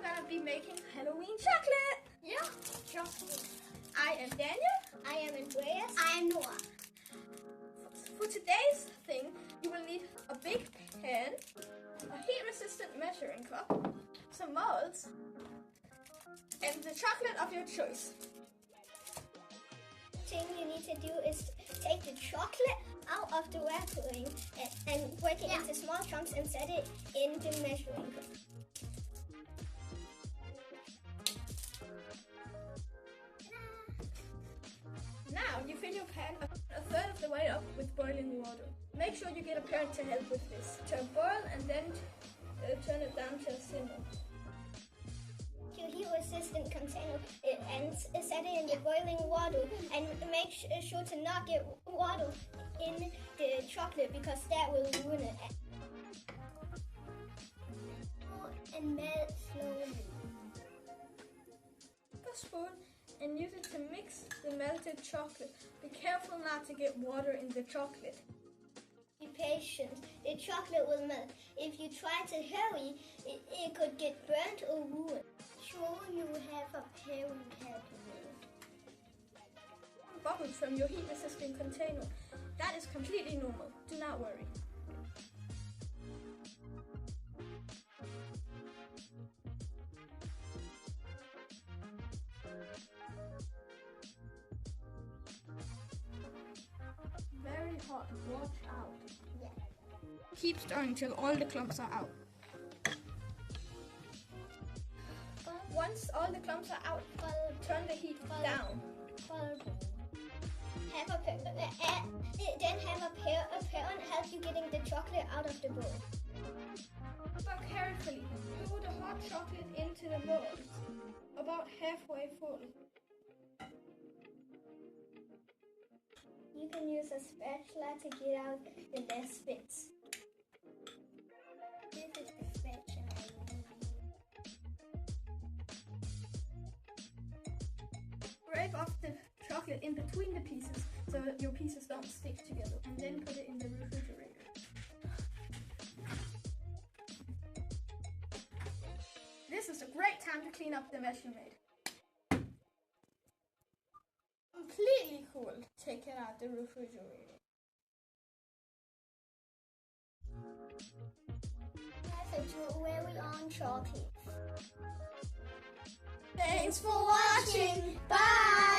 we're gonna be making Halloween chocolate. Yeah, chocolate. I am Daniel. I am Andreas. I am Noah. For today's thing, you will need a big pan, a heat-resistant measuring cup, some molds, and the chocolate of your choice. The thing you need to do is take the chocolate out of the wrapping and break it into small chunks and set it in the measuring cup. Now you fill your pan a third of the way up with boiling water. Make sure you get a parent to help with this. To boil and then turn it down to a simmer. Your heat-resistant container and set it in the boiling water, and make sure to not get water in the chocolate because that will ruin it. And melt slowly. Take a spoon and use it to mix the melted chocolate. Be careful not to get water in the chocolate. Be patient. The chocolate will melt. If you try to hurry, it could get burnt or ruined. Sure, you have a parent helping you. Bubbles from your heat-resistant container. That is completely normal. Do not worry. Very hot. Watch out. Yeah. Keep stirring till all the clumps are out. Once all the clumps are out, turn the heat down. Then have a parent help you getting the chocolate out of the bowl. But carefully, pour the hot chocolate into the bowl, about halfway full. You can use a spatula to get out the last bits. This is the spatula. Scrape off the chocolate in between the pieces so that your pieces don't stick together, and then put it in the refrigerator. This is a great time to clean up the mess you made. Completely cool. Take it out the refrigerator. That's a very own chocolate. Thanks for watching. Bye!